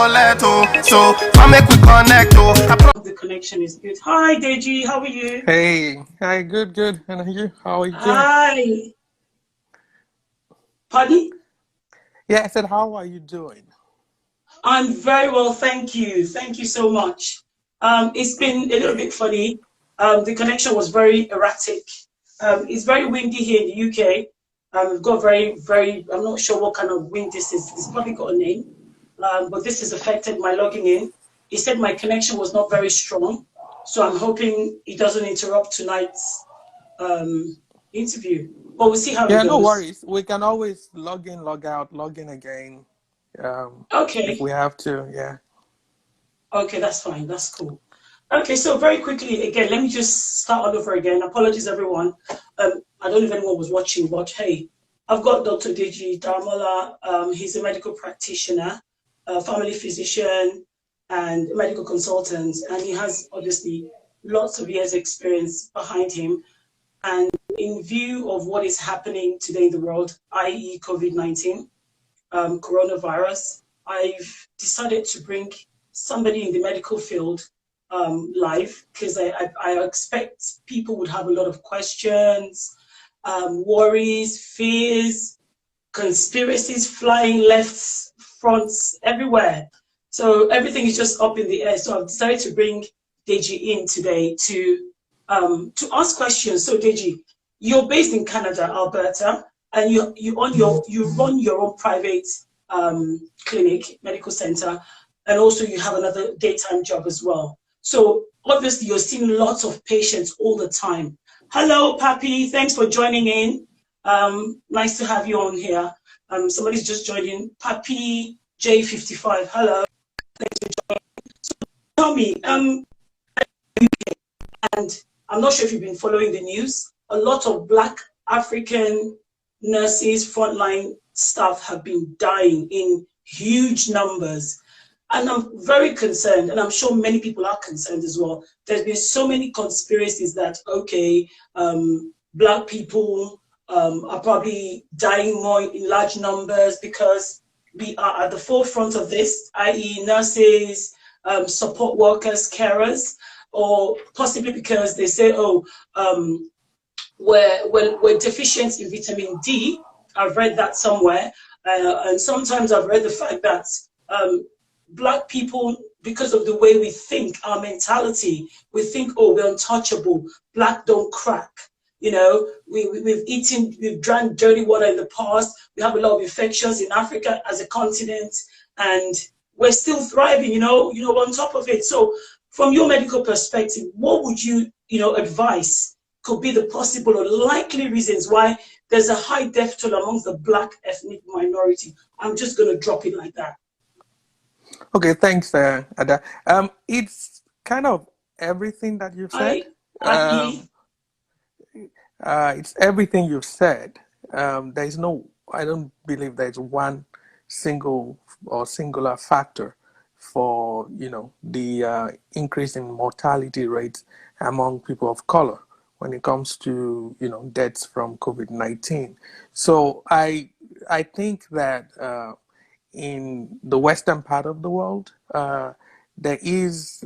So, I make we connect. The connection is good. Hi, Deji. How are you? Hey, hi, good. And you? How are you doing? Hi. Pardon? Yeah, I said, how are you doing? I'm very well, thank you. Thank you so much. It's been a little bit funny. The connection was very erratic. It's very windy here in the UK. We've got I'm not sure what kind of wind this is. It's probably got a name. But this has affected my logging in. He said my connection was not very strong. So I'm hoping it doesn't interrupt tonight's interview. But we'll see how it Yeah, no goes. worries. We can always log in, log out, log in again, if Okay. we have to. Yeah. Okay, that's fine. That's cool. Okay, so very quickly, again, let me just start all over again. Apologies, everyone. I don't know if anyone was watching, but hey, I've got Dr.Deji Daramola. He's a medical practitioner, a family physician, and a medical consultant, and he has obviously lots of years' experience behind him. And in view of what is happening today in the world, i.e., COVID-19, coronavirus, I've decided to bring somebody in the medical field live because I expect people would have a lot of questions, worries, fears, conspiracies flying left, fronts, everywhere. So everything is just up in the air. So I've decided to bring Deji in today to ask questions. So Deji, you're based in Canada, Alberta, and you run your own private clinic, medical center, and also you have another daytime job as well. So obviously you're seeing lots of patients all the time. Hello, Papi. Thanks for joining in. Nice to have you on here. Somebody's just joining. Papi J55. Hello. Thanks for joining. So tell me, and I'm not sure if you've been following the news, a lot of Black African nurses, frontline staff have been dying in huge numbers. And I'm very concerned, and I'm sure many people are concerned as well. There's been so many conspiracies that, okay, Black people are probably dying more in large numbers because we are at the forefront of this, i.e. nurses, support workers, carers, or possibly because they say, oh, we're deficient in vitamin D. I've read that somewhere. And sometimes I've read the fact that Black people, because of the way we think, our mentality, we think, oh, we're untouchable. Black don't crack. You know, we've drank dirty water in the past. We have a lot of infections in Africa as a continent, and we're still thriving, on top of it. So from your medical perspective, what would you advise could be the possible or likely reasons why there's a high death toll amongst the Black ethnic minority? I'm just going to drop it like that. Okay, thanks, Ada. It's kind of everything that you've said. It's everything you've said. I don't believe there's one single or singular factor for, the increase in mortality rates among people of color when it comes to, deaths from COVID-19. So I think that in the western part of the world, there is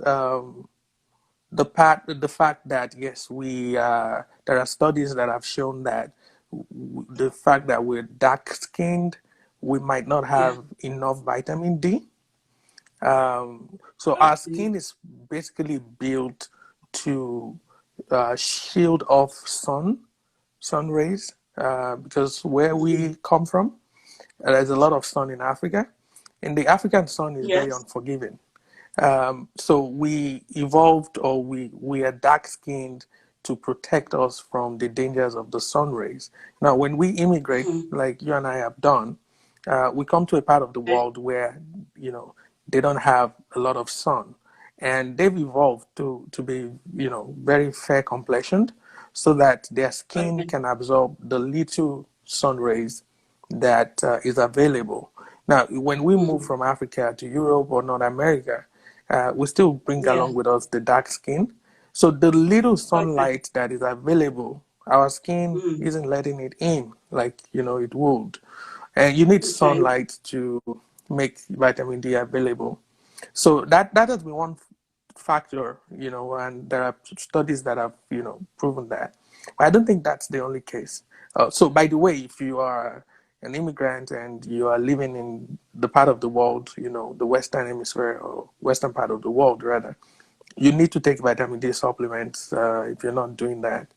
the fact that yes, there are studies that have shown that the fact that we're dark skinned, we might not have enough vitamin D. So our skin is basically built to shield off sun rays, because where we come from, there's a lot of sun in Africa, and the African sun is very unforgiving. So we evolved, or we are dark skinned to protect us from the dangers of the sun rays. Now, when we immigrate, like you and I have done, we come to a part of the world where, they don't have a lot of sun, and they've evolved to be, very fair complexioned, so that their skin can absorb the little sun rays that is available. Now, when we move from Africa to Europe or North America, we still bring along with us the dark skin. So the little sunlight that is available, our skin isn't letting it in like, it would. And you need sunlight to make vitamin D available. So that has been one factor, and there are studies that have, proven that. But I don't think that's the only case. So by the way, if you are an immigrant and you are living in the part of the world, the Western Hemisphere or Western part of the world rather, you need to take vitamin D supplements if you're not doing that.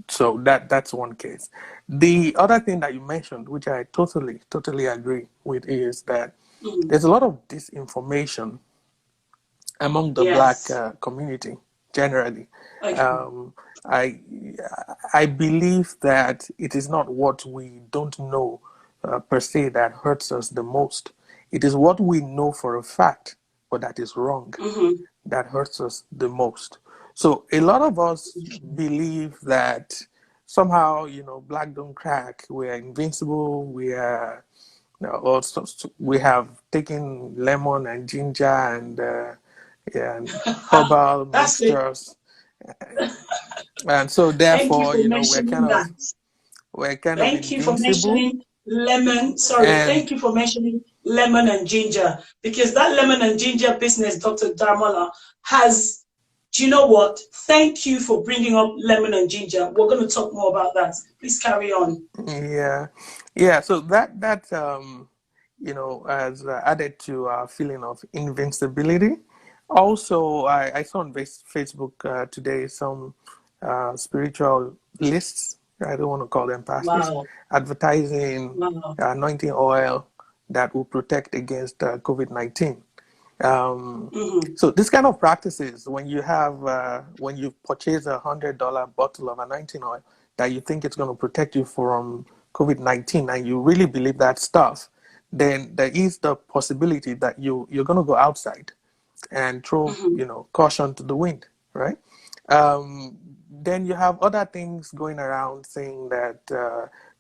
So that's one case. The other thing that you mentioned, which I totally agree with, is that Mm. there's a lot of disinformation among the Black Yes. community generally. Okay. Um, I I believe that it is not what we don't know per se that hurts us the most. It is what we know for a fact, but that is wrong, Mm-hmm. that hurts us the most. So a lot of us believe that somehow, Black don't crack. We are invincible. We are, also we have taken lemon and ginger and herbal That's it. mixtures, and so Thank you therefore, for we're mentioning that. kind of Thank you for invincible, mentioning lemon. Sorry, and thank you for mentioning lemon and ginger, because that lemon and ginger business, Dr. Daramola, has, do you know what? Thank you for bringing up lemon and ginger. We're going to talk more about that. Please carry on. yeah. So that has added to our feeling of invincibility. Also, I saw on Facebook today some spiritual lists. I don't want to call them pastors, Wow. advertising Wow. anointing oil that will protect against COVID-19. Mm-hmm. So this kind of practices, when you purchase $100 bottle of anointing oil that you think it's going to protect you from COVID-19, and you really believe that stuff, then there is the possibility that you're going to go outside and throw Mm-hmm. caution to the wind, right? Then you have other things going around saying that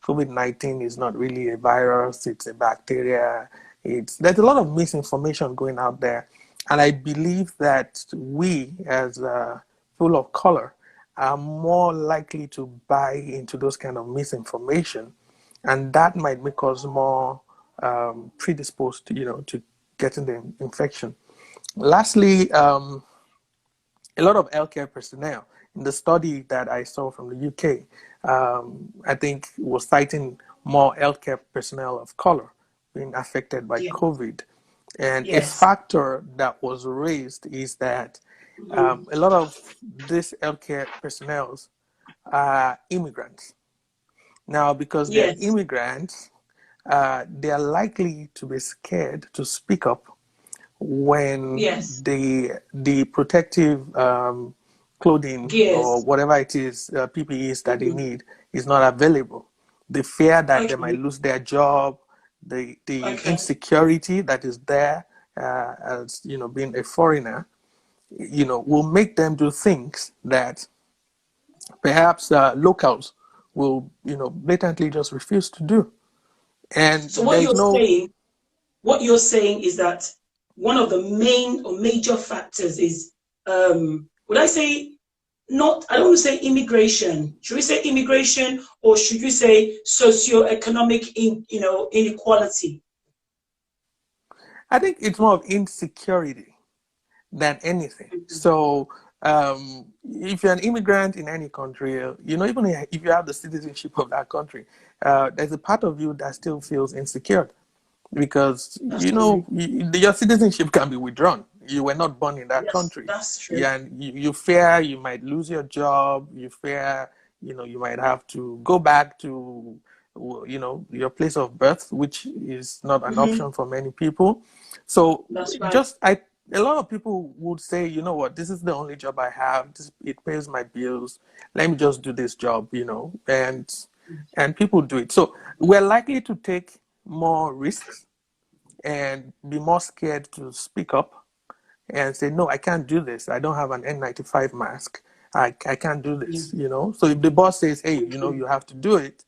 COVID-19 is not really a virus; it's a bacteria. There's a lot of misinformation going out there, and I believe that we, as people of color, are more likely to buy into those kind of misinformation, and that might make us more predisposed to to getting the infection. Lastly, a lot of healthcare personnel in the study that I saw from the UK, I think was citing more healthcare personnel of color being affected by Yeah. COVID. And a Yes. factor that was raised is that Mm-hmm. a lot of these healthcare personnel are immigrants. Now, because they're Yes. immigrants, they are likely to be scared to speak up when Yes. the protective clothing or Gears. whatever it is, PPEs that they Mm-hmm. need is not available. The fear that they might Okay. lose their job, the Okay. insecurity that is there, as being a foreigner, will make them do things that perhaps locals will, blatantly just refuse to do. And So there is no. what you're saying is that one of the main or major factors is, would I say, not, I don't want to say immigration. Should we say immigration, or should we say socioeconomic inequality? I think it's more of insecurity than anything. Mhm. So if you're an immigrant in any country, even if you have the citizenship of that country, there's a part of you that still feels insecure because That's true. your citizenship can be withdrawn. You were not born in that Yes, country. that's true. Yeah, and you fear you might lose your job. You fear you might have to go back to your place of birth, which is not an Hmm. option for many people. So That's right. just a lot of people would say, you know what, this is the only job I have. It pays my bills. Let me just do this job, and people do it. So we're likely to take more risks and be more scared to speak up and say, no, I can't do this. I don't have an N95 mask. I can't do Yeah. this. So if the boss says, hey, Okay. you have to do it,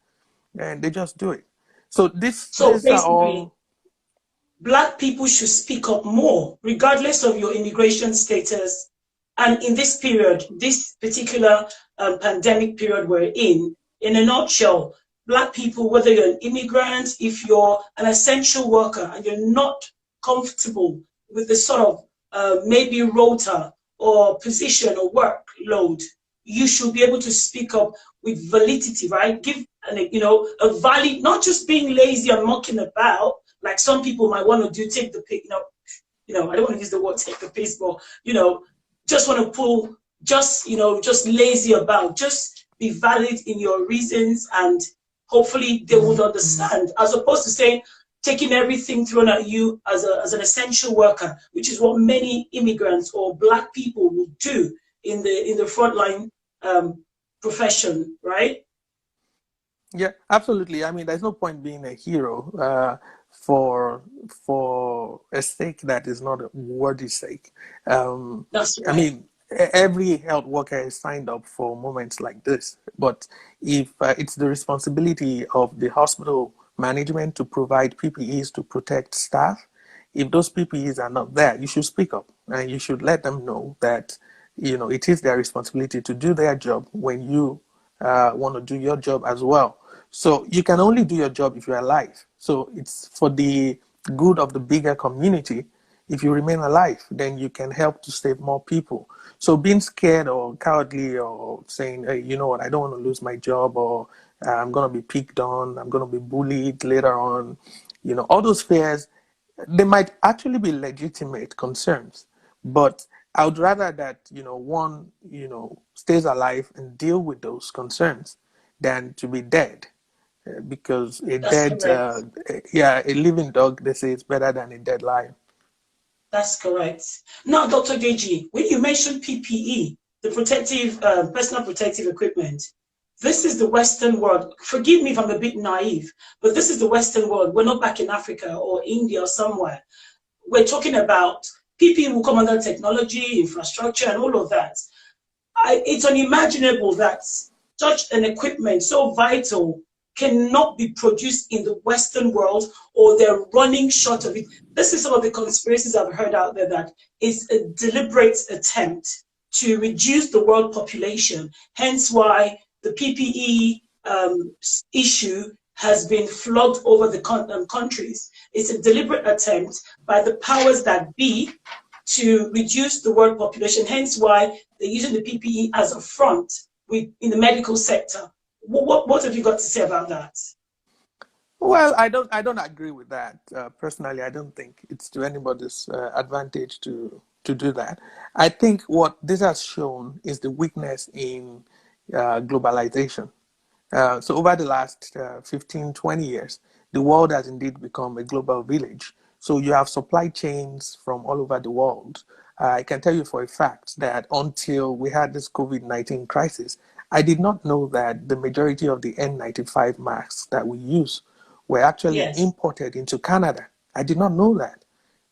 and they just do it. So So these are basically, all. Black people should speak up more, regardless of your immigration status. And in this period, this particular pandemic period we're in a nutshell, Black people, whether you're an immigrant, if you're an essential worker and you're not comfortable with the sort of maybe rota or position or workload, you should be able to speak up with validity, right? Give a valid, not just being lazy and mucking about, like some people might want to do, take the pick, I don't want to use the word take the piss, but just want to pull, just lazy about. Just be valid in your reasons, and hopefully they would understand, as opposed to saying taking everything thrown at you as an essential worker, which is what many immigrants or Black people will do in the frontline profession, right? Yeah, absolutely. I mean, there's no point being a hero for a sake that is not a worthy sake. That's I right. mean, every health worker is signed up for moments like this, but if it's the responsibility of the hospital management to provide PPEs to protect staff, if those PPEs are not there, you should speak up and you should let them know that it is their responsibility to do their job when you want to do your job as well. So you can only do your job if you're alive. So it's for the good of the bigger community. If you remain alive, then you can help to save more people. So being scared or cowardly or saying, hey, you know what, I don't want to lose my job, or I'm going to be picked on, I'm going to be bullied later on, all those fears, they might actually be legitimate concerns. But I would rather that, one, stays alive and deal with those concerns than to be dead. Because a That's dead, correct. a living dog, they say, is better than a dead lion. That's correct. Now, Dr. Deji, when you mentioned PPE, the protective, personal protective equipment, this is the Western world. Forgive me if I'm a bit naive, but this is the Western world. We're not back in Africa or India or somewhere. We're talking about PPE will come under technology, infrastructure, and all of that. It's unimaginable that such an equipment so vital cannot be produced in the Western world, or they're running short of it. This is some of the conspiracies I've heard out there, that it's a deliberate attempt to reduce the world population, hence why the PPE issue has been flogged over the countries. It's a deliberate attempt by the powers that be to reduce the world population, hence why they're using the PPE as a front in the medical sector. What have you got to say about that? Well, I don't agree with that. Personally, I don't think it's to anybody's advantage to do that. I think what this has shown is the weakness in globalization. So over the last 15, 20 years, the world has indeed become a global village. So you have supply chains from all over the world. I can tell you for a fact that until we had this COVID-19 crisis, I did not know that the majority of the N95 masks that we use were actually Yes. imported into Canada. I did not know that.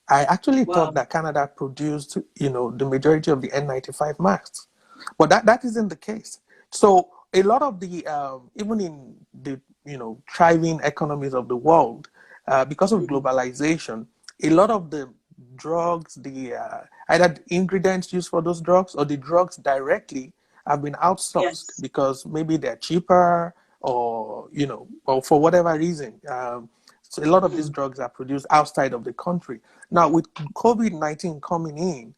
I actually thought Wow. that Canada produced, the majority of the N95 masks, but that isn't the case. So a lot of the, even in the, thriving economies of the world, because of Mm-hmm. globalization, a lot of the drugs, the either the ingredients used for those drugs or the drugs directly have been outsourced Yes. because maybe they're cheaper, or or for whatever reason. So a lot of these Mm-hmm. drugs are produced outside of the country. Now, with COVID-19 coming in,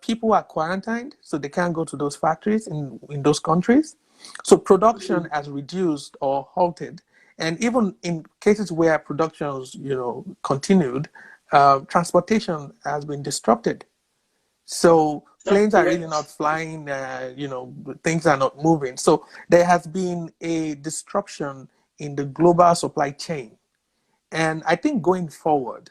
people are quarantined, so they can't go to those factories in those countries. So production Mm-hmm. has reduced or halted. And even in cases where production was, continued, transportation has been disrupted. So That's planes are really not correct. flying, things are not moving. So there has been a disruption in the global supply chain. And I think going forward,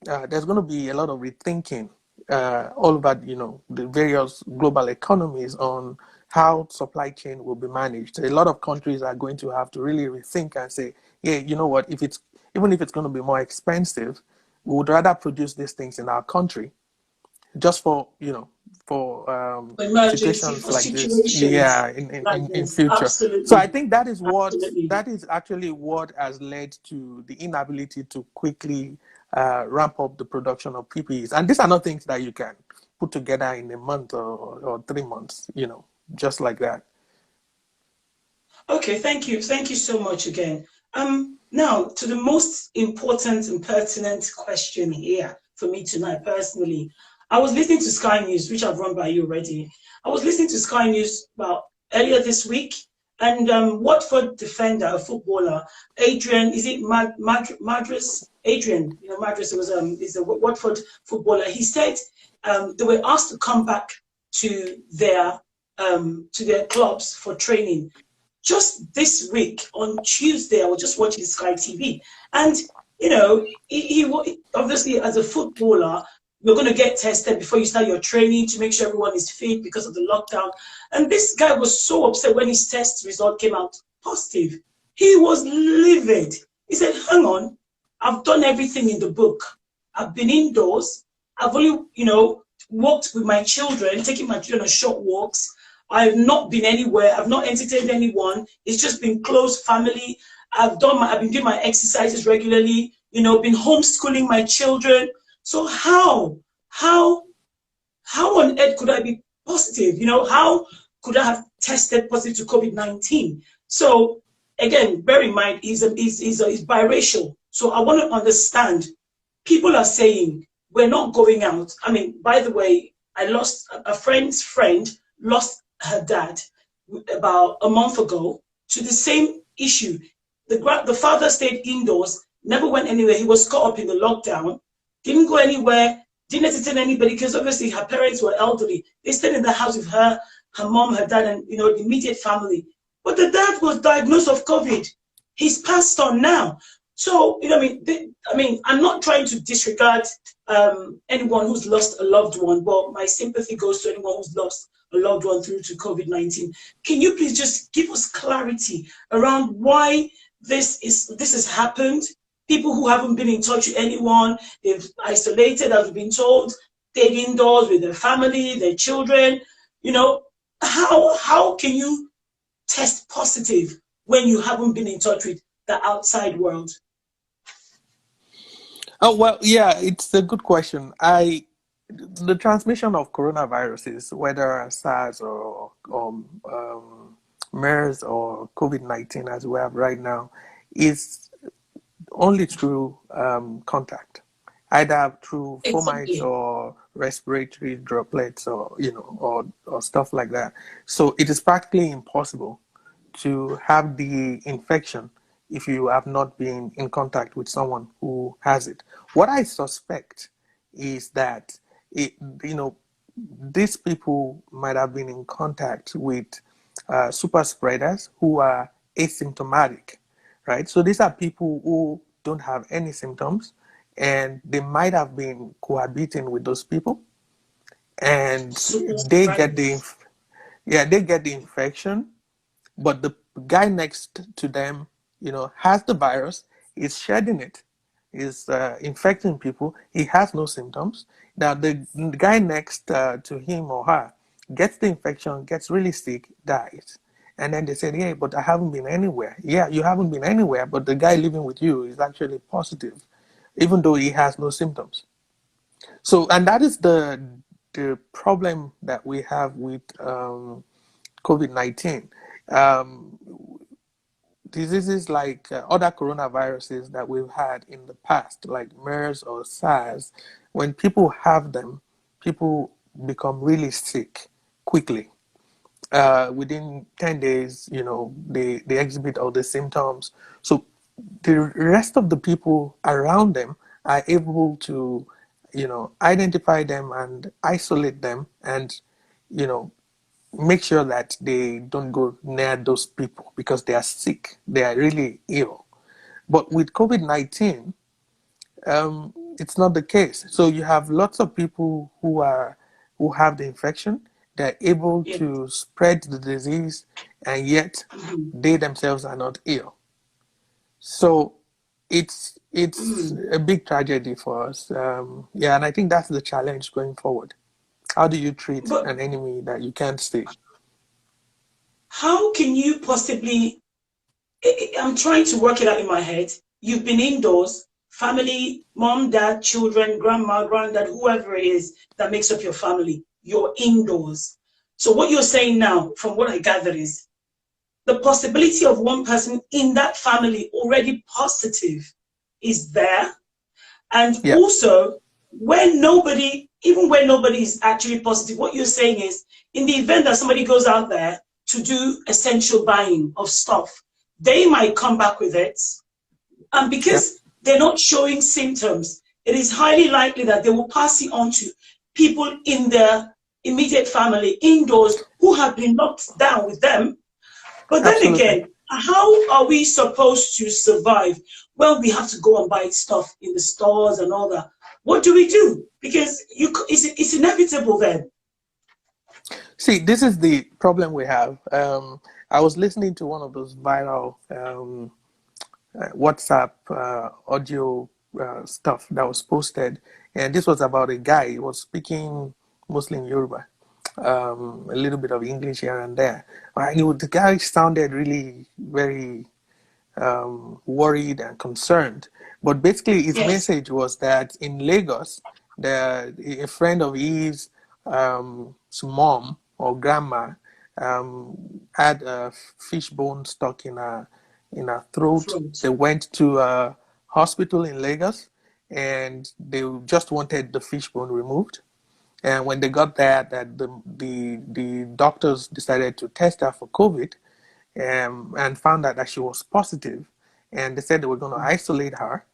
there's going to be a lot of rethinking all about, the various global economies on how supply chain will be managed. A lot of countries are going to have to really rethink and say, yeah, you know what, even if it's going to be more expensive, we would rather produce these things in our country just for Emergency, situations for like this, situations yeah, in, in like in in this. future. So I Absolutely. think that is Absolutely. actually what has led to the inability to quickly ramp up the production of PPEs. And these are not things that you can put together in a month or 3 months, just like that. Okay, thank you. Thank you so much again. Now to the most important and pertinent question here for me tonight personally. I was listening to Sky News, which I've run by you already. I was listening to Sky News about earlier this week, and Watford defender, a footballer, Adrian, is it Madras? Adrian, you know, Madras was is a Watford footballer. He said they were asked to come back to their clubs for training. Just this week on Tuesday, I was just watching Sky TV, and you know, he obviously as a footballer, you're going to get tested before you start your training to make sure everyone is fit because of the lockdown. And this guy was so upset when his test result came out positive. He was livid. He said, "Hang on, I've done everything in the book. I've been indoors. I've only, you know, walked with my children, taking my children on short walks. I've not been anywhere. I've not entertained anyone. It's just been close family. I've been doing my exercises regularly, you know, been homeschooling my children. So how on earth could I be positive? You know, how could I have tested positive to COVID-19? So again, bear in mind, he's biracial. So I want to understand, people are saying we're not going out. I mean, by the way, I lost a friend's friend, lost her dad about a month ago to the same issue. The father stayed indoors, never went anywhere. He was caught up in the lockdown, didn't go anywhere, didn't entertain anybody because obviously her parents were elderly. They stayed in the house with her mom, her dad, and you know, the immediate family. But the dad was diagnosed of COVID. He's passed on now. So, you know, I mean, I'm not trying to disregard anyone who's lost a loved one, but my sympathy goes to anyone who's lost a loved one through to COVID-19. Can you please just give us clarity around why this has happened? People who haven't been in touch with anyone, they've isolated, as we've been told, stayed indoors with their family, their children. You know, how can you test positive when you haven't been in touch with the outside world? Oh, well, yeah, it's a good question. The transmission of coronaviruses, whether SARS or MERS or COVID-19 as we have right now, is only through contact, either through fomites or respiratory droplets, or you know, or stuff like that. So it is practically impossible to have the infection if you have not been in contact with someone who has it. What I suspect is that you know, these people might have been in contact with super spreaders who are asymptomatic, right? So these are people who don't have any symptoms, and they might have been cohabiting with those people, and they get the infection, but the guy next to them, you know, has the virus, is shedding it, is infecting people. He has no symptoms. Now the guy next to him or her gets the infection, gets really sick, dies. And then they said, "Yeah, but I haven't been anywhere." Yeah, you haven't been anywhere, but the guy living with you is actually positive, even though he has no symptoms. So, and that is the problem that we have with COVID-19. Diseases like other coronaviruses that we've had in the past, like MERS or SARS, when people have them, people become really sick quickly. Within 10 days, you know, they exhibit all the symptoms. So the rest of the people around them are able to, you know, identify them and isolate them, and, you know, make sure that they don't go near those people because they are sick, they are really ill. But with COVID-19, it's not the case. So you have lots of people who have the infection, they're able to spread the disease, and yet they themselves are not ill. So it's a big tragedy for us. Yeah, and I think that's the challenge going forward. How do you treat an enemy that you can't see? How can you possibly, I'm trying to work it out in my head. You've been indoors, family, mom, dad, children, grandma, granddad, whoever it is that makes up your family, you're indoors. So what you're saying now, from what I gather, is the possibility of one person in that family already positive is there. And also, even when nobody is actually positive, what you're saying is, in the event that somebody goes out there to do essential buying of stuff, they might come back with it. And Yep. because they're not showing symptoms, it is highly likely that they will pass it on to people in their immediate family indoors who have been locked down with them. But then Absolutely. again, how are we supposed to survive when we have to go and buy stuff in the stores and all that? What do we do? Because it's inevitable then. See, this is the problem we have. I was listening to one of those viral WhatsApp audio stuff that was posted, and this was about a guy. He was speaking mostly in Yoruba, a little bit of English here and there. The guy sounded really very worried and concerned. But basically, his Yes. message was that in Lagos, a friend of his mom or grandma had a fish bone stuck in her throat. Fruit. They went to a hospital in Lagos, and they just wanted the fish bone removed. And when they got there, that the doctors decided to test her for COVID, and found out that she was positive, and they said they were going to isolate her.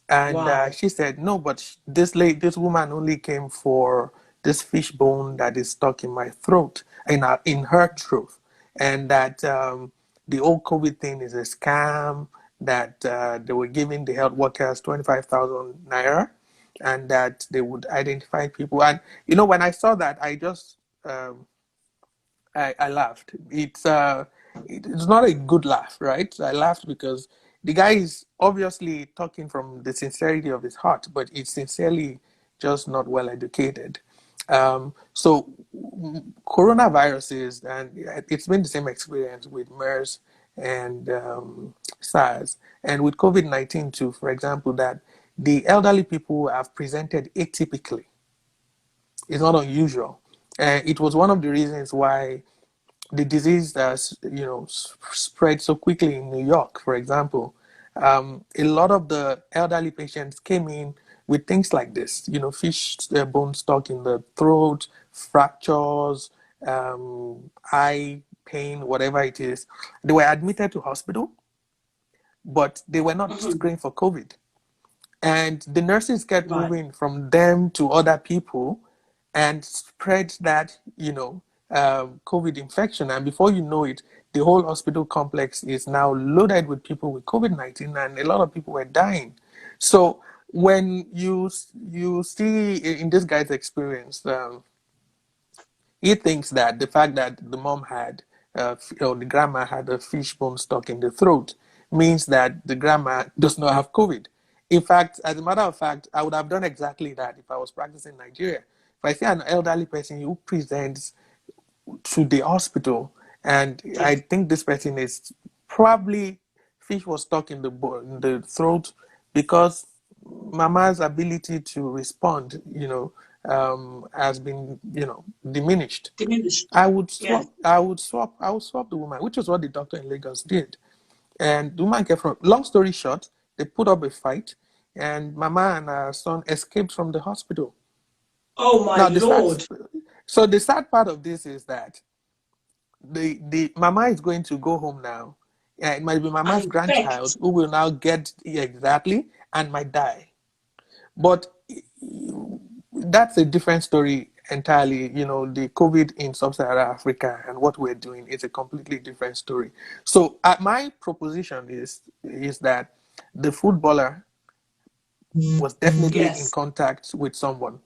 And Wow. she said, "No, but this woman only came for this fish bone that is stuck in my throat, in her throat, and that the whole COVID thing is a scam. That they were giving the health workers 25,000 naira, and that they would identify people." And when I saw that, um, I laughed. It's not a good laugh, right? I laughed because the guy is obviously talking from the sincerity of his heart, but it's sincerely just not well educated. So coronaviruses, and it's been the same experience with MERS and SARS, and with COVID-19 too, for example, that the elderly people have presented atypically. It's not unusual. And it was one of the reasons why the disease that's spread so quickly in New York, for example. A lot of the elderly patients came in with things like this, fish bone stuck in the throat, fractures, eye pain, whatever it is. They were admitted to hospital, but they were not Mm-hmm. screened for COVID. And the nurses kept Right. moving from them to other people and spread that, COVID infection. And before you know it, the whole hospital complex is now loaded with people with COVID-19, and a lot of people were dying. So when you see in this guy's experience, he thinks that the fact that the mom had, or the grandma had a fish bone stuck in the throat means that the grandma does not have COVID. In fact, as a matter of fact, I would have done exactly that if I was practicing in Nigeria. If I see an elderly person who presents to the hospital, and I Yes. think this person is probably fish was stuck in the throat because mama's ability to respond, has been, diminished. Diminished. I would Yes. swap. I would swap the woman, which is what the doctor in Lagos did. And the woman kept from. Long story short, they put up a fight, and mama and her son escaped from the hospital. Oh my Now Lord. the sad part of this is that the mama is going to go home now. Yeah, it might be And mama's grandchild infect. who will now get exactly and might die. But that's a different story entirely. The COVID in sub-Saharan Africa and what we're doing is a completely different story. So my proposition is that the footballer was definitely in Yes. contact with someone.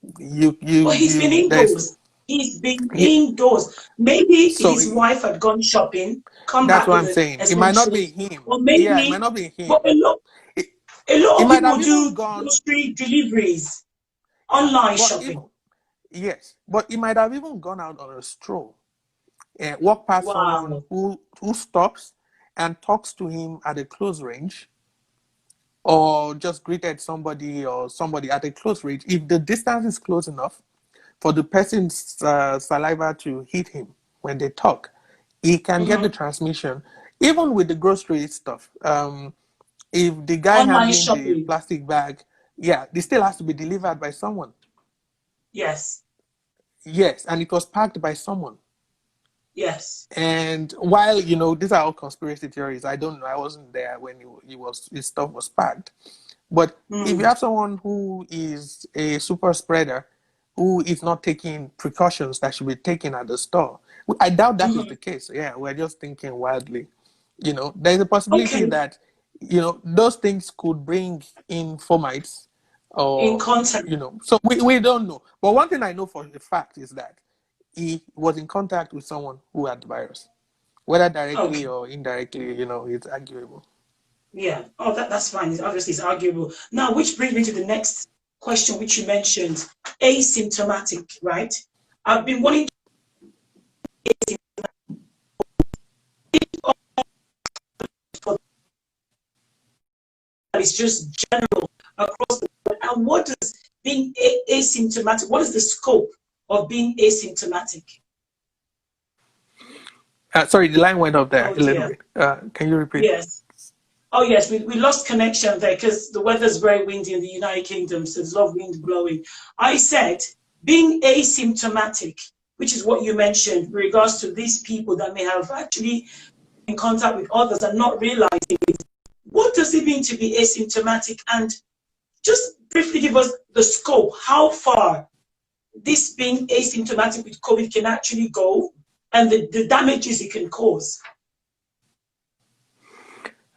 But he's been There's indoors. He's been yeah, indoors. Maybe so his wife had gone shopping, come that's back what with I'm an saying. It might not essential, be him. or Yeah, it might maybe, not be but him. a lot, It, a lot it of might people have even do gone, grocery deliveries, yeah, online but even shopping. yes, but it might have even gone out on a stroll and walk past someone Wow. who stops and talks to him at a close range, or just greeted somebody or somebody at a close range. If the distance is close enough for the person's saliva to hit him when they talk, he can get the Mm-hmm. transmission. Even with the grocery stuff, if the guy Online handling the shopping. plastic bag, yeah, this still has to be delivered by someone. Yes. Yes, and it was packed by someone. Yes. And while, these are all conspiracy theories, I don't know, I wasn't there when his stuff was packed. But if you Mm. have someone who is a super spreader, who is not taking precautions that should be taken at the store, I doubt that is Mm-hmm. the case. Yeah, we're just thinking wildly. There's a possibility Okay. that, those things could bring in fomites In or, contact. so we don't know. But one thing I know for a fact is that he was in contact with someone who had the virus, whether directly Okay. or indirectly, it's arguable. Yeah. Oh, that's fine. Obviously, it's arguable. Now, which brings me to the next question, which you mentioned, asymptomatic, right? I've been wanting to for that. It's just general across the board. And what does being asymptomatic? What is the scope of being asymptomatic? Sorry, the line went off there Oh a little dear. bit. Can you repeat? Yes. Oh yes, we lost connection there because the weather's very windy in the United Kingdom, so there's a lot of wind blowing. I said being asymptomatic, which is what you mentioned with regards to these people that may have actually been in contact with others and not realizing it. What does it mean to be asymptomatic? And just briefly give us the scope, how far this being asymptomatic with COVID can actually go and the damages it can cause.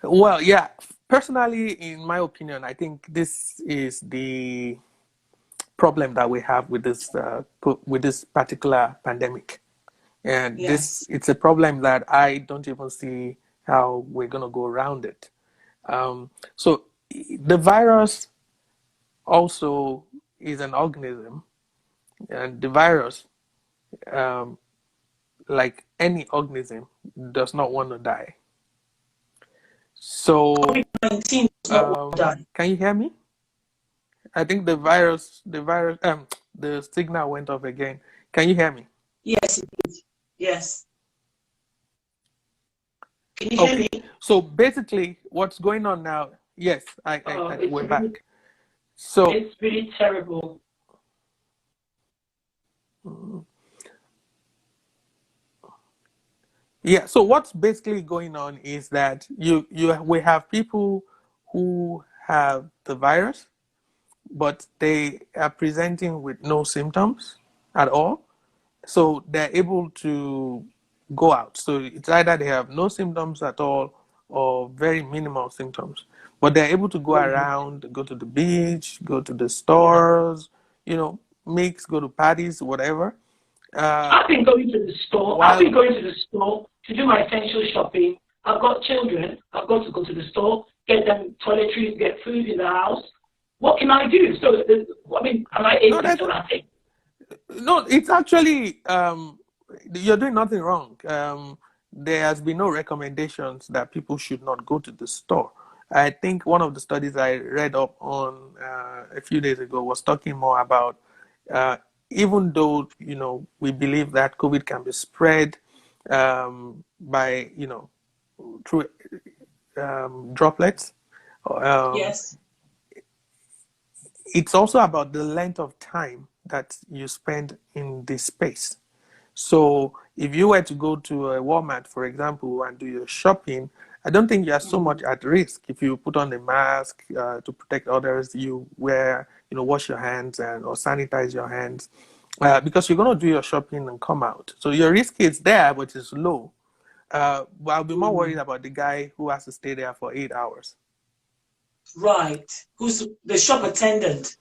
Well, yeah. Personally, in my opinion, I think this is the problem that we have with this particular pandemic, and Yes. it's a problem that I don't even see how we're gonna go around it. So the virus also is an organism, and the virus, um, like any organism, does not want to die. So, COVID-19 does not want to die. can you hear me? I think the signal went off again. Can you hear me? Yes, it is. Yes. Can you hear Okay. me? So basically, what's going on now? Yes, Oh, we're back. So, it's really terrible. yeah. So what's basically going on is that we have people who have the virus, but they are presenting with no symptoms at all. So they're able to go out. So it's either they have no symptoms at all or very minimal symptoms. But they're able to go Right. around, go to the beach, go to the Yeah. stores, mix, go to parties, whatever. I've been going to the store. I've While been going to the store to do my essential shopping. I've got children. I've got to go to the store, get them toiletries, get food in the house. What can I do? So, I mean, am I no, asymptomatic? no, it's actually you're doing nothing wrong. There has been no recommendations that people should not go to the store. I think one of the studies I read up on a few days ago was talking more about uh, even though we believe that COVID can be spread by through droplets. Um, Yes. it's also about the length of time that you spend in this space. So if you were to go to a Walmart, for example, and do your shopping, I don't think you are so much at risk if you put on a mask to protect others. You wash your hands or sanitize your hands because you're going to do your shopping and come out. So your risk is there, but it's low. But I'll be more worried about the guy who has to stay there for 8 hours. Right. Who's the shop attendant,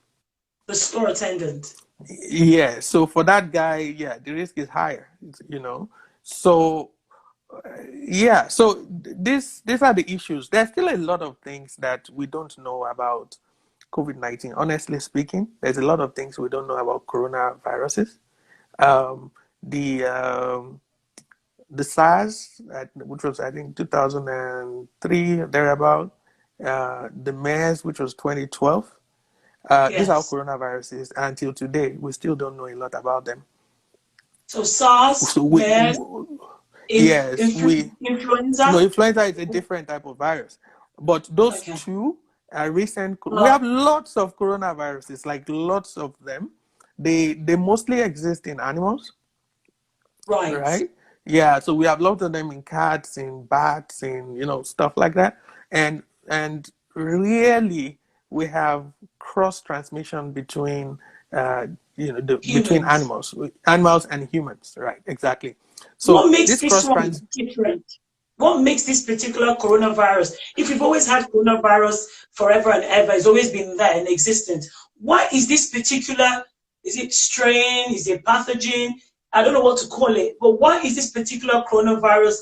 the store attendant? Yeah, so for that guy, yeah, the risk is higher, So yeah, so these are the issues. There's still a lot of things that we don't know about COVID-19. Honestly speaking, there's a lot of things we don't know about coronaviruses. Um, the SARS, which was I think 2003 thereabout. The MERS, which was 2012. These are Yes. coronaviruses. Until today, we still don't know a lot about them. So SARS, So MERS, yes, influenza. no, influenza is a different type of virus, but those Okay. two We have lots of coronaviruses, like lots of them. They mostly exist in animals, Right. right? Yeah, so we have lots of them in cats, in bats, in stuff like that, and really we have cross transmission between between Humans. animals and humans, right? Exactly. What So makes this this cross one trans different? What makes this particular coronavirus? If we've always had coronavirus forever and ever, it's always been there in existence. Why is this particular, is it strain, is it pathogen? I don't know what to call it, but why is this particular coronavirus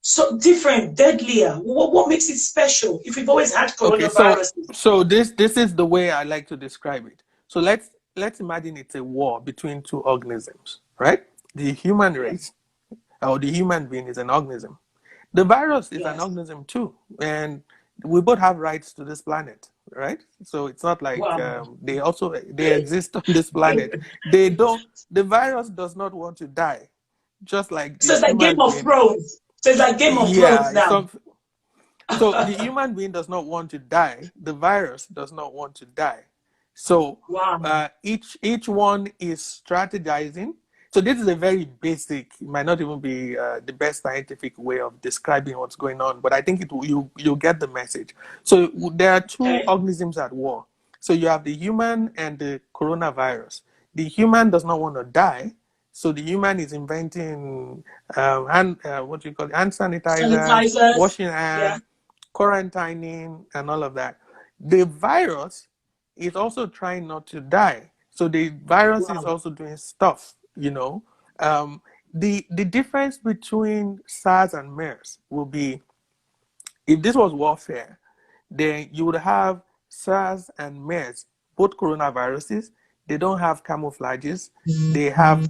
so different, deadlier? What makes it special if we've always had Okay, coronaviruses? so this is the way I like to describe it. So let's imagine it's a war between two organisms, right? The human Yes, race or the human being is an organism. The virus is an yes. organism too, and we both have rights to this planet, right? So it's not like Wow. they exist on this planet. They don't. The virus does not want to die, just like So the it's like Game human of being. Thrones. So it's like Game of Yeah, Thrones it's now. some. So the human being does not want to die. The virus does not want to die. So Wow. each one is strategizing. So this is a very basic, it might not even be the best scientific way of describing what's going on, but I think you'll get the message. So there are two Okay. organisms at war. So you have the human and the coronavirus. The human does not want to die, so the human is inventing what do you call it? Hand sanitizers, Sanitizers. washing Yeah. hands, quarantining, and all of that. The virus is also trying not to die. So the virus is Wow. also doing stuff. The difference between SARS and MERS will be, if this was warfare, then you would have SARS and MERS, both coronaviruses. They don't have camouflages. They have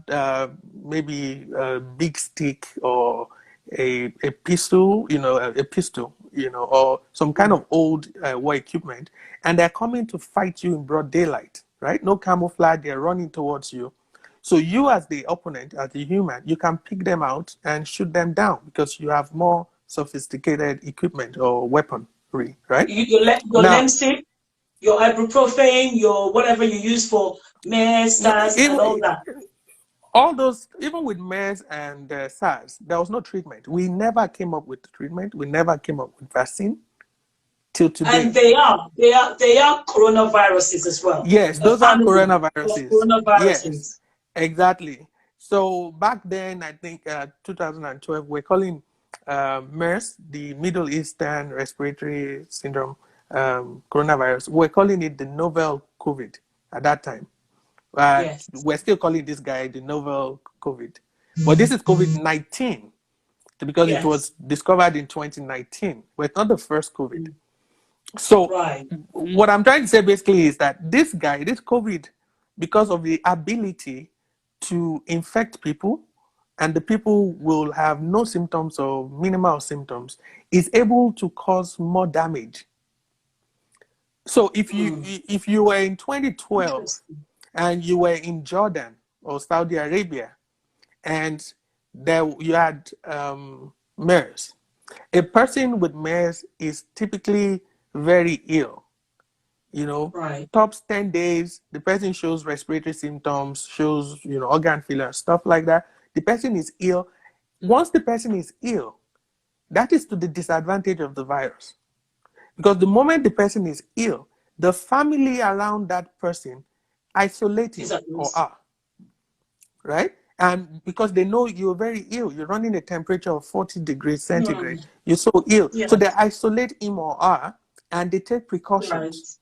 maybe a big stick or a pistol, a pistol, or some kind of old war equipment, and they're coming to fight you in broad daylight, right? No camouflage. They're running towards you. So you, as the opponent, as the human, you can pick them out and shoot them down because you have more sophisticated equipment or weaponry, right? Your Now, Lemsip, your ibuprofen, your whatever you use for MERS, SARS, and all even that. all those, even with MERS and SARS, there was no treatment. We never came up with treatment. We never came up with vaccine till And today. they are coronaviruses as well. Yes, A those are family of coronaviruses. Yes, coronaviruses. exactly. So back then, I think 2012, we're calling MERS, the Middle Eastern Respiratory Syndrome coronavirus. We're calling it the novel COVID at that time. Yes. We're still calling this guy the novel COVID. But this is COVID-19 because it Yes. was discovered in 2019. But it's not the first COVID. So Right. what I'm trying to say basically is that this guy, this COVID, because of the ability to infect people, and the people will have no symptoms or minimal symptoms, is able to cause more damage. So if you were in 2012 Interesting. and you were in Jordan or Saudi Arabia, and there you had MERS, a person with MERS is typically very ill. Right. Tops 10 days, the person shows respiratory symptoms, shows, organ failure, stuff like that. The person is ill. Once the person is ill, that is to the disadvantage of the virus. Because the moment the person is ill, the family around that person isolate Is him at or risk. her, right? And because they know you're very ill, you're running a temperature of 40 degrees centigrade, you're so ill. Yeah. So they isolate him or her and they take Right. precautions,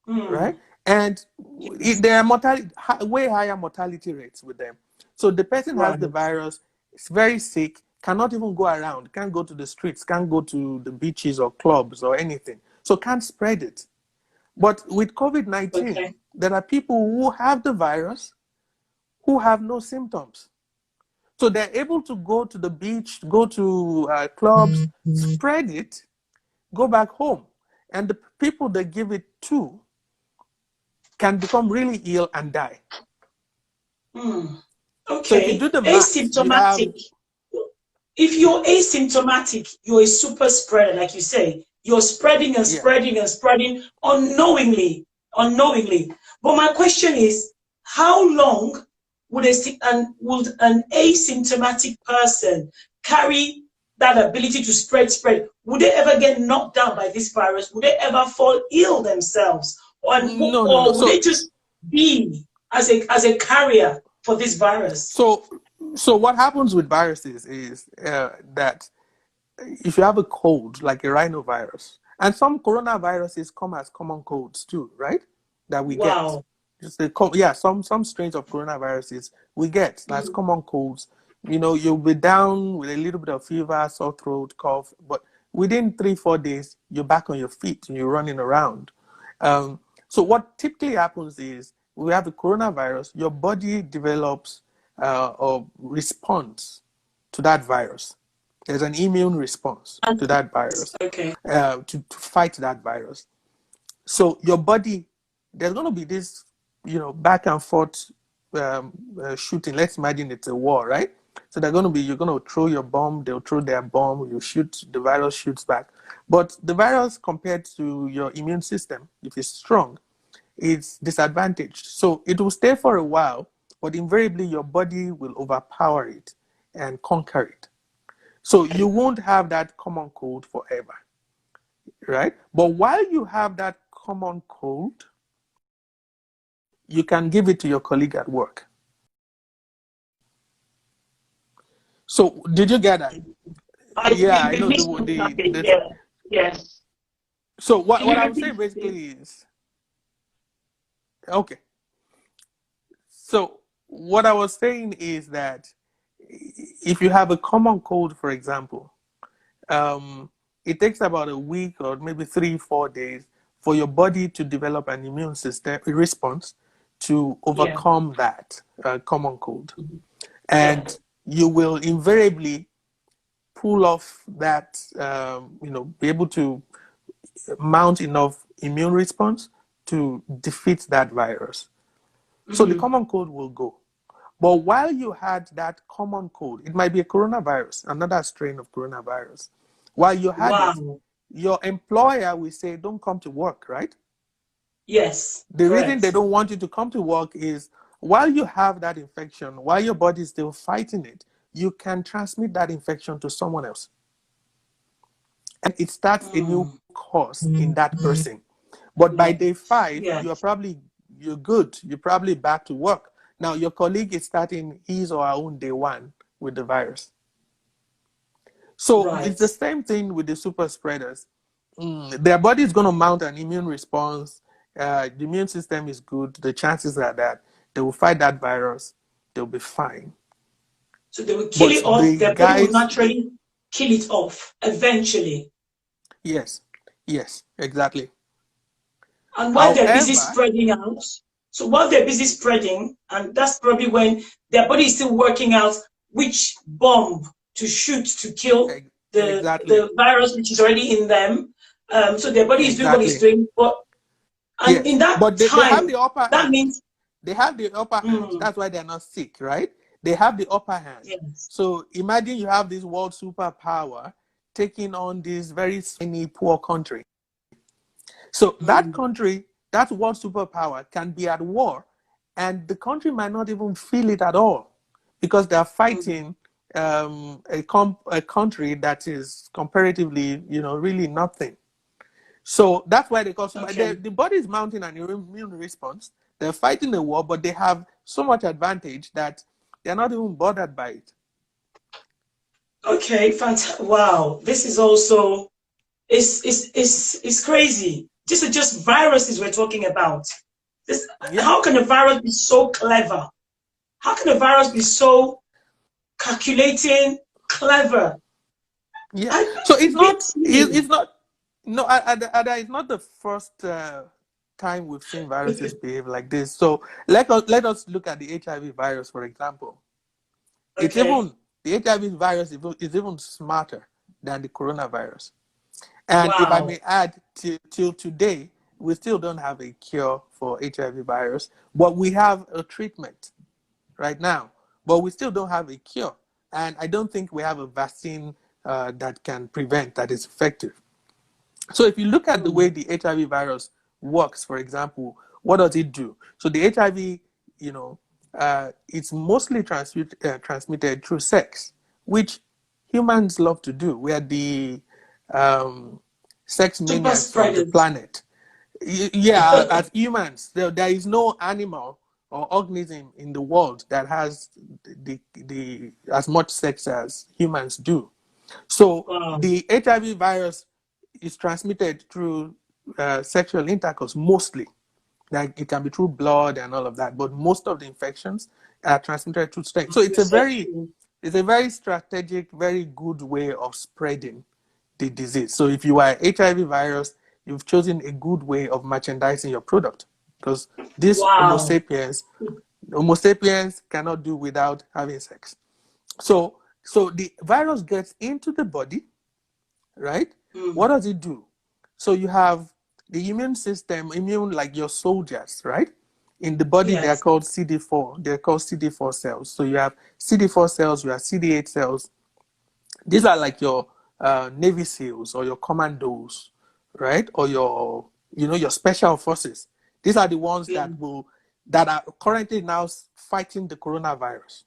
right? And Yes. there are way higher mortality rates with them. So the person has the Right. virus, is very sick, cannot even go around, can't go to the streets, can't go to the beaches or clubs or anything. So can't spread it. But with COVID-19, Okay. there are people who have the virus who have no symptoms. So they're able to go to the beach, go to clubs, spread it, go back home. And the people they give it to can become really ill and die. So if you Okay. do the maths, you'd have, Asymptomatic. If you're asymptomatic, you're a super spreader, like you say. You're spreading and Yeah. spreading and spreading unknowingly, unknowingly. But my question is, how long would would an asymptomatic person carry that ability to spread? Would they ever get knocked down by this virus? Would they ever fall ill themselves? No. Or would they just be as a carrier for this virus? So, so what happens with viruses is that if you have a cold, like a rhinovirus, and some coronaviruses come as common colds too, right? That we get. Wow. Yeah, some strains of coronaviruses we get as Mm. common colds. You know, you'll be down with a little bit of fever, sore throat, cough, but within 3-4 days, you're back on your feet and you're running around. Um, so what typically happens is we have the coronavirus, your body develops a response to that virus. There's an immune response to that virus Okay. to fight that virus. So your body, there's going to be this, back and forth shooting. Let's imagine it's a war, right? So you're going to throw your bomb, they'll throw their bomb, you shoot, the virus shoots back. But the virus, compared to your immune system, if it's strong, is disadvantaged. So it will stay for a while, but invariably your body will overpower it and conquer it. So you won't have that common cold forever, right? But while you have that common cold, you can give it to your colleague at work. So did you get that? Yeah, I know Yeah. Yes. So what Can you I would say repeat? basically is, okay. So what I was saying is that if you have a common cold, for example, it takes about a week or maybe 3-4 days for your body to develop an immune system response to Yeah. overcome that common cold. Yeah. And you will invariably pull off that, be able to mount enough immune response to defeat that virus. So the common cold will go. But while you had that common cold, it might be a coronavirus, another strain of coronavirus. While you had it, Wow. your employer will say, don't come to work, right? Yes. The reason they Correct. don't want you to come to work is while you have that infection, while your body is still fighting it, you can transmit that infection to someone else. And it starts a new course in that person. But by day 5, Yes. you're good. You're probably back to work. Now, your colleague is starting his or her own day 1 with the virus. So Right. it's the same thing with the super spreaders. Their body is going to mount an immune response. The immune system is good. The chances are that they will fight that virus. They'll be fine. So they will kill But it off. the Their body will guys, naturally kill it off eventually. yes, exactly. And while they're busy However, spreading out, so while they're busy spreading, and that's probably when their body is still working out which bomb to shoot to kill exactly, the virus which is already in them. So their body is doing what it's exactly. doing. And Yes, in that but they have time, the upper that hand. means They have the upper hand. That's why they're not sick, right? They have the upper hand. yes. So imagine you have this world superpower taking on this very tiny, poor country. So that country, that world superpower, can be at war, and the country might not even feel it at all because they're fighting a country that is comparatively, really nothing. So that's why they call the body is mounting an immune response. They're fighting the war, but they have so much advantage that they're not even bothered by it. Okay, fantastic. Wow, this is also it's crazy. These are just viruses we're talking about. Yeah. How can a virus be so clever? How can a virus be so calculating, clever? Yeah. So it's not. Me. It's not. No, Ada, it's not the first time we've seen viruses behave like this. So let us look at the HIV virus, for example. It's even the HIV virus is even smarter than the coronavirus. And if I Wow. may add, till today, we still don't have a cure for HIV virus, but we have a treatment right now. But we still don't have a cure. And I don't think we have a vaccine that can prevent, that is effective. So if you look at the way the HIV virus works, for example, what does it do? So the HIV, it's mostly transmitted through sex, which humans love to do. We are the sex Super maniacs of the spreaders. planet. Yeah, as humans, there is no animal or organism in the world that has the as much sex as humans do. So the HIV virus is transmitted through sexual intercourse mostly. Like it can be through blood and all of that, but most of the infections are transmitted through sex. So it's a very strategic, very good way of spreading the disease. So if you are HIV virus, you've chosen a good way of merchandising your product, because this Homo sapiens cannot do without having sex. So the virus gets into the body, right? What does it do? So you have the immune system, like your soldiers, right? In the body, they are called CD4. They're called CD4 cells. So you have CD4 cells, you have CD8 cells. These are like your Navy SEALs or your commandos, right? Or your special forces. These are the ones that are currently now fighting the coronavirus,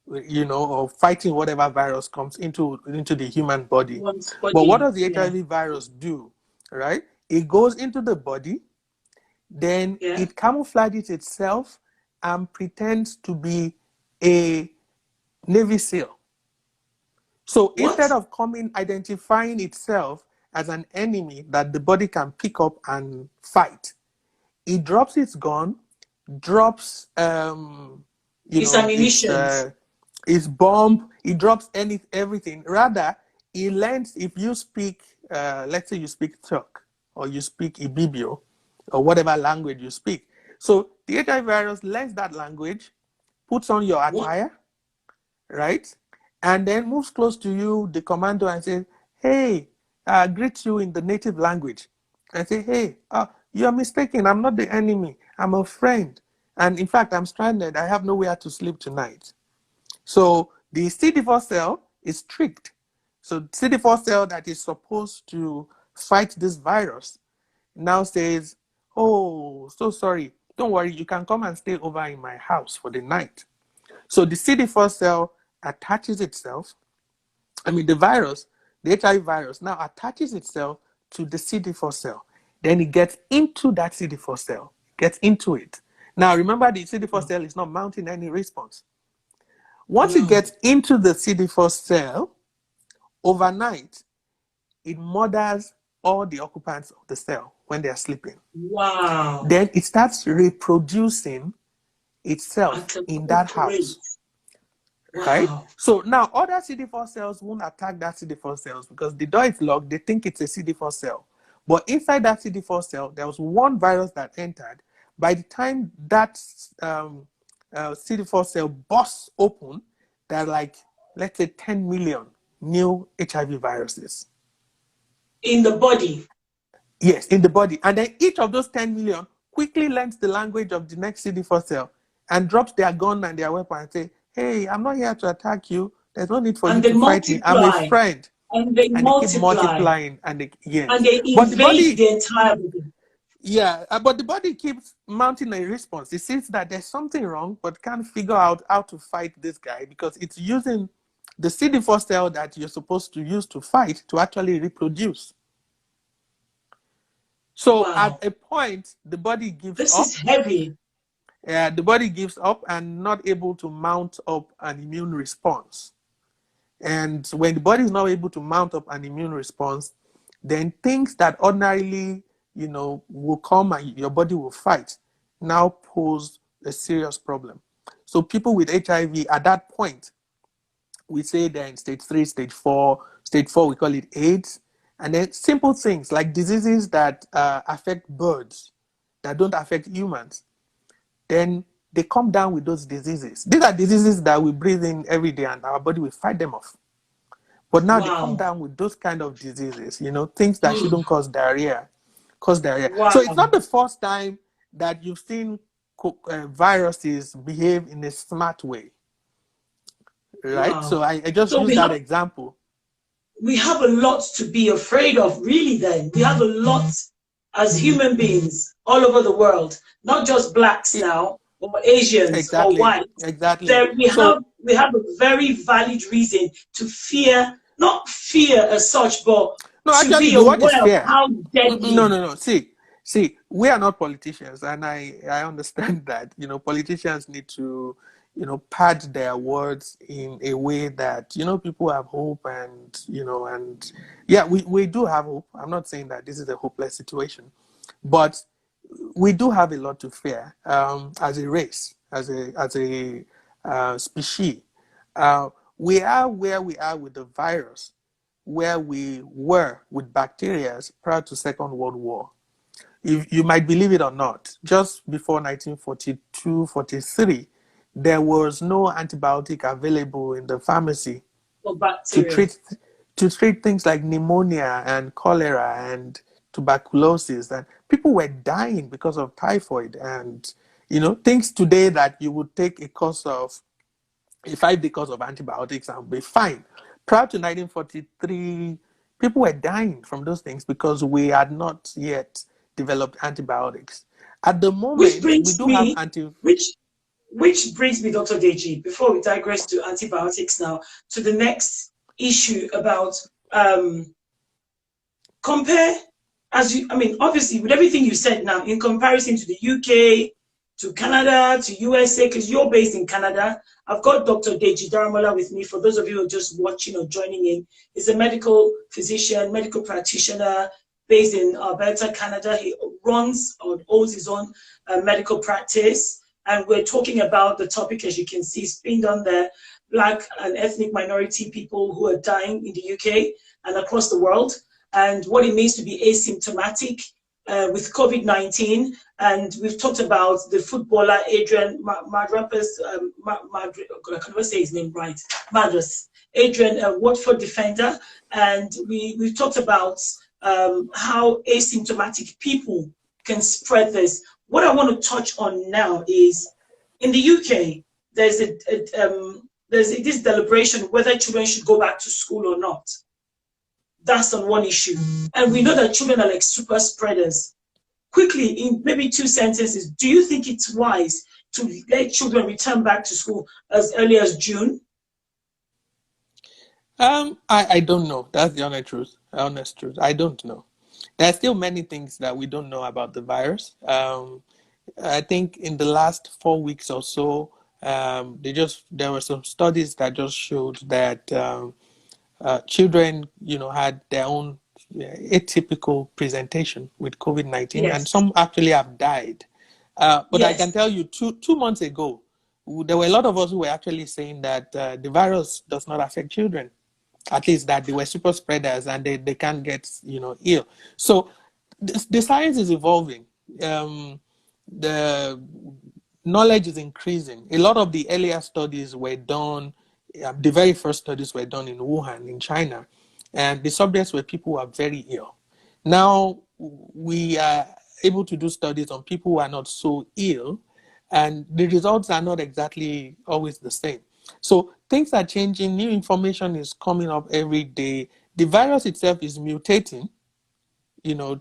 or fighting whatever virus comes into the human body. But what does the HIV virus do, right? It goes into the body, then it camouflages itself and pretends to be a Navy SEAL. So instead of identifying itself as an enemy that the body can pick up and fight, it drops its gun, drops its ammunition, its bomb, it drops everything. Rather, it learns, if you speak, let's say you speak Turk or you speak Ibibio or whatever language you speak. So the HIV virus learns that language, puts on your attire, right? And then moves close to you, the commando, and says, hey, greets you in the native language. And say, hey, you're mistaken. I'm not the enemy. I'm a friend. And in fact, I'm stranded. I have nowhere to sleep tonight. So the CD4 cell is tricked. So CD4 cell that is supposed to fight this virus now says, oh, so sorry. Don't worry. You can come and stay over in my house for the night. So the CD4 cell attaches itself. The virus, the HIV virus, now attaches itself to the CD4 cell. Then it gets into that CD4 cell, gets into it. Now, remember, the CD4 cell is not mounting any response. Once it gets into the CD4 cell, overnight, it murders all the occupants of the cell when they are sleeping. Wow. Then it starts reproducing itself in that house. Right? Wow. So now other CD4 cells won't attack that CD4 cells because the door is locked. They think it's a CD4 cell. But inside that CD4 cell, there was one virus that entered. By the time that CD4 cell busts open, there are like, let's say, 10 million new HIV viruses. In the body? Yes, in the body. And then each of those 10 million quickly learns the language of the next CD4 cell and drops their gun and their weapon and say, hey, I'm not here to attack you. There's no need for you to fight me. I'm a friend. And they keep multiplying. And they invade the entire body. Yeah, but the body keeps mounting a response. It sees that there's something wrong, but can't figure out how to fight this guy because it's using the CD4 cell that you're supposed to use to fight to actually reproduce. So at a point, the body gives up. This is heavy. Yeah, the body gives up and not able to mount up an immune response. And when the body is not able to mount up an immune response, then things that ordinarily, will come and your body will fight now pose a serious problem. So people with HIV at that point, we say they're in stage 3, stage 4. Stage 4, we call it AIDS. And then simple things like diseases that affect birds, that don't affect humans. Then they come down with those diseases. These are diseases that we breathe in every day and our body will fight them off. But now they come down with those kind of diseases, things that shouldn't cause diarrhea. Wow. So it's not the first time that you've seen viruses behave in a smart way. Right? Wow. So I just use that example. we have a lot to be afraid of, really. Then we have a lot as human beings all over the world, not just blacks now, or Asians or Exactly, whites. exactly. There we have a very valid reason to fear, not fear as such, but No, to actually, be the word is aware of fair. how No, deadly. no, no. See, we are not politicians, and I understand that. Politicians need to, pad their words in a way that, people have hope, and, and yeah, we do have hope. I'm not saying that this is a hopeless situation, but we do have a lot to fear as a race, as a species. We are where we are with the virus, where we were with bacteria prior to Second World War. If you might believe it or not, just before 1942-43, there was no antibiotic available in the pharmacy Or to bacteria. treat things like pneumonia and cholera and tuberculosis, and people were dying because of typhoid and things today that you would take a course of a 5-day course of antibiotics and be fine. Prior to 1943, people were dying from those things because we had not yet developed antibiotics. At the Which moment, we brings do have me, which Dr. Deji, before we digress to antibiotics now, to the next issue about compare, obviously with everything you said now, in comparison to the UK, to Canada, to USA, because you're based in Canada. I've got Dr. Deji Daramola with me. For those of you who are just watching or joining in, he's a medical physician, medical practitioner based in Alberta, Canada. He runs or owns his own medical practice. And we're talking about the topic, as you can see, it's pinned on there, Black and ethnic minority people who are dying in the UK and across the world, and what it means to be asymptomatic with COVID-19. And we've talked about the footballer Adrian Madrapas, I can never say his name right, Madras, Adrian, Watford defender. And we've talked about how asymptomatic people can spread this. What I want to touch on now is, in the UK, there's this deliberation whether children should go back to school or not. That's on one issue. And we know that children are like super spreaders. Quickly, in maybe 2 sentences, do you think it's wise to let children return back to school as early as June? I don't know. That's the honest truth. I don't know. There are still many things that we don't know about the virus. I think in the last 4 weeks or so, there were some studies that just showed that children, had their own atypical presentation with COVID-19, and Yes. some actually have died. But I can Yes. tell you, two months ago, there were a lot of us who were actually saying that the virus does not affect children. At least that they were super spreaders and they can't get ill. So the science is evolving. The knowledge is increasing. A lot of the earlier studies were done. The very first studies were done in Wuhan, in China, and the subjects were people who are very ill. Now we are able to do studies on people who are not so ill, and the results are not exactly always the same. So things are changing, new information is coming up every day. The virus itself is mutating,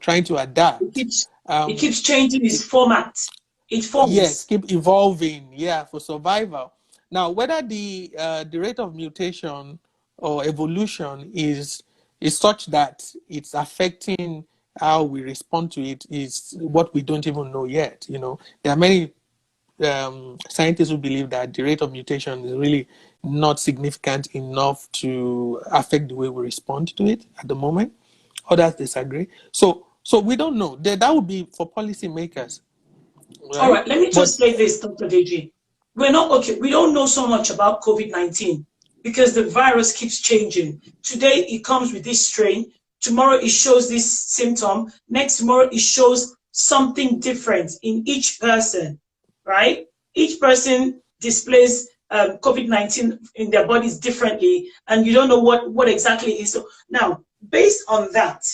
trying to It adapt. keeps, it keeps changing its format. It Yes, forms. keep evolving, for survival. Now, whether the rate of mutation or evolution is such that it's affecting how we respond to it is what we don't even know yet. There are many scientists who believe that the rate of mutation is really not significant enough to affect the way we respond to it at the moment. Others disagree. So we don't know. That would be for policymakers, All right? right, let me But just say this, Dr. Deji. We're not okay. We don't know so much about COVID-19 because the virus keeps changing. Today it comes with this strain. Tomorrow it shows this symptom. Next tomorrow it shows something different in each person, right? Each person displays COVID-19 in their bodies differently, and you don't know what exactly it is. So now, based on that,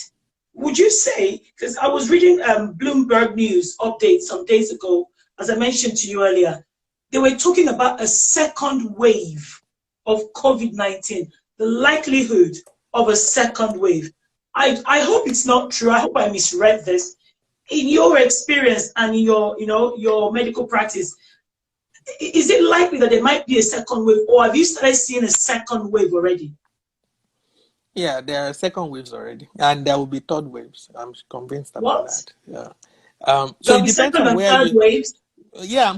would you say, because I was reading Bloomberg News update some days ago, as I mentioned to you earlier, they were talking about a second wave of COVID-19, the likelihood of a second wave. I hope it's not true. I hope I misread this. In your experience and in your medical practice, is it likely that there might be a second wave, or have you started seeing a second wave already? Yeah, there are second waves already, and there will be third waves. I'm convinced about What? that. Yeah. So There'll it be depends second on and where third you. waves. Yeah,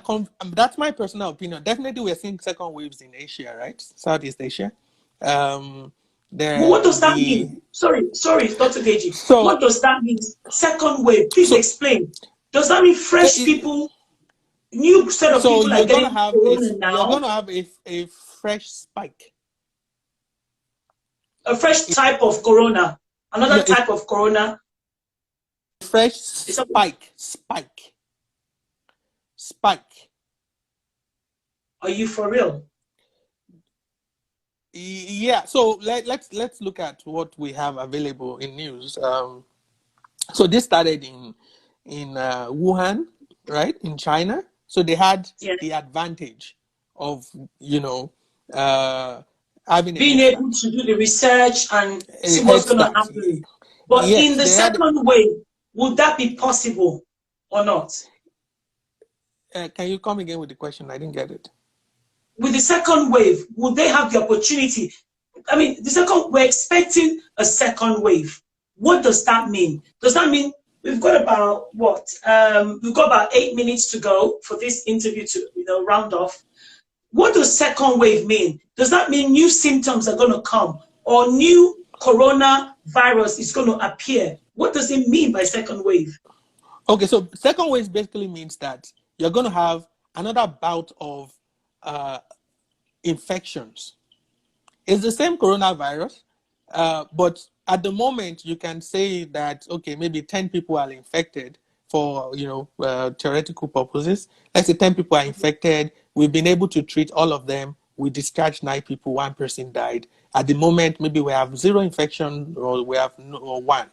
that's my personal opinion. Definitely, we're seeing second waves in Asia, right? Southeast Asia. Um, But there what does that the mean? Sorry, Dr. Deji. What so does that mean? Second wave. Please so explain. Does that mean fresh it, people, new set of so people are you're gonna getting have corona you're now? gonna have a fresh spike. A fresh type of corona, another Yeah, type of corona. a fresh Is that, spike. are you for real? Yeah. So let's look at what we have available in news. So this started in Wuhan, right, in China. So they had Yeah. the advantage of uh, having a Being head able start. to do the research and A see head what's going to start. happen. But in Yes, the they had. second wave, would that be possible or not? Can you come again with the question? I didn't get it. With the second wave, would they have the opportunity? I mean, we're expecting a second wave. What does that mean? Does that mean we've got about what? We've got about 8 minutes to go for this interview to round off. What does second wave mean? Does that mean new symptoms are going to come or new coronavirus is going to appear? What does it mean by second wave? Okay, so second wave basically means that you're going to have another bout of infections. It's the same coronavirus, but at the moment you can say that, okay, maybe 10 people are infected for theoretical purposes. Let's say 10 people are infected. We've been able to treat all of them. We discharged 9 people. 1 person died. At the moment, maybe we have 0 infection or we have or 1.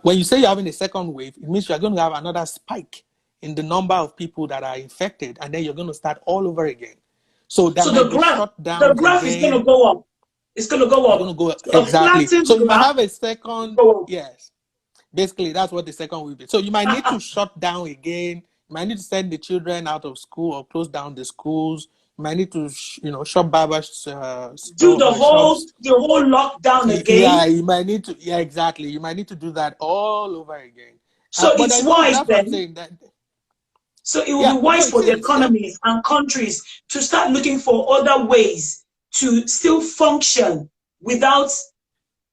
When you say you're having a second wave, it means you're going to have another spike in the number of people that are infected, and then you're going to start all over again. So that So might be shut the down graph is going to again. go up. It's going to go It's going up. to go So a exactly. flattened So you might graph have a second, go up. yes. Basically, that's what the second will be. So you might need to shut down again. You might need to send the children out of school or close down the schools. You might need to, shop barbers, Do the shops. whole lockdown Yeah, again. you might need to. Yeah, exactly. You might need to do that all over again. So But it's there's no. wise That's what I'm then. saying. That So it will yeah. be No, wise it for the is. Yeah. economies and countries to start looking for other ways to still function without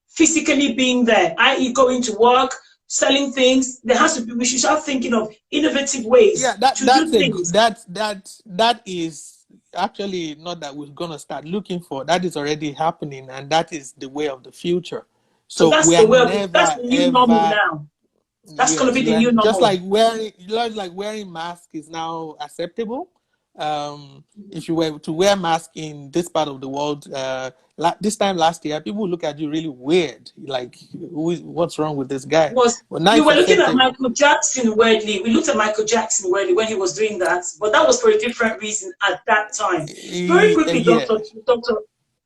physically being there, i.e., going to work, selling things. We should start thinking of innovative Yeah, ways that to do that's a things. that is actually not that we're gonna start looking for. That is already happening, and that is the way of the future. So So that's we the are way that's never the new normal ever. now. That's going to Yes, be you the are new just normal. like wearing mask is now acceptable. If you were to wear mask in this part of the world, this time last year, people would look at you really weird. Like, what's wrong with this guy? Well, now We it's were looking at acceptable. Michael Jackson weirdly. We looked at Michael Jackson weirdly when he was doing that, but that was for a different reason at that time. Very quickly, Yeah. Dr.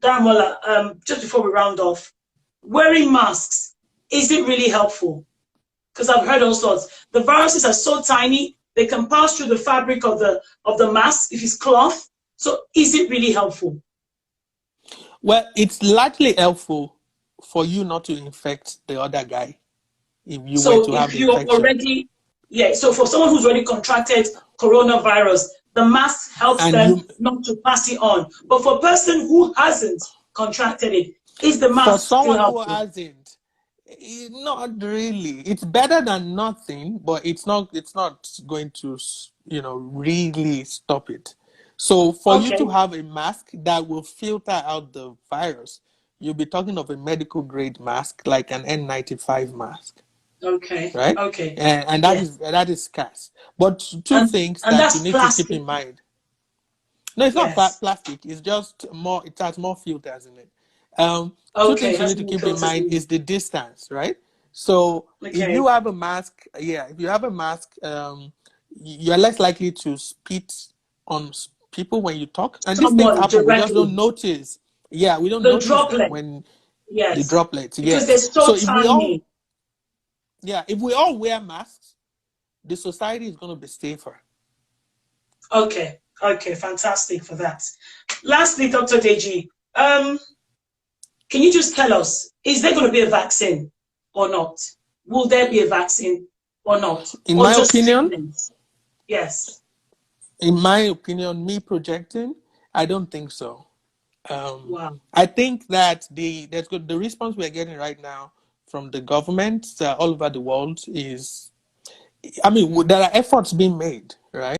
Daramola, just before we round off, wearing masks, is it really helpful? Because I've heard all sorts. The viruses are so tiny, they can pass through the fabric of the mask if it's cloth. So is it really helpful? Well, it's largely helpful for you not to infect the other guy if you were So to have if the you're infection. already, so for someone who's already contracted coronavirus, the mask helps And them not to pass it on. But for a person who hasn't contracted it, is the for mask still someone who helpful? hasn't, not really. It's better than nothing, but it's not going to, really stop it. So for you to Okay, have a mask that will filter out the virus, you'll be talking of a medical grade mask, like an N95 mask. okay, Right? okay. And Yeah. that is scarce. But two And things and that you that's need to keep plastic. in mind. No, it's not Yes. plastic. It's just more. It has more filters in it. Two Okay, things it you has need to more keep in filters mind in is the distance, right? So it. if you Okay. have a mask, if you have a mask, you're less likely to spit on people when you talk. And these things Someone happen. We just directly. don't notice. Yeah, we don't The notice them droplet. when. The Yes. droplets, Because they're yes. so So if we all, tiny. yeah, if we all wear masks, the society is going to be safer. Okay. Okay. Fantastic for that. Lastly, Dr. Deji, can you just tell us, is there going to be a vaccine or not? Will there be a vaccine or not? In Or my just opinion, treatments? Yes. me projecting, I don't think so. Wow. I think that the response we're getting right now from the government all over the world is, I mean, there are efforts being made, right?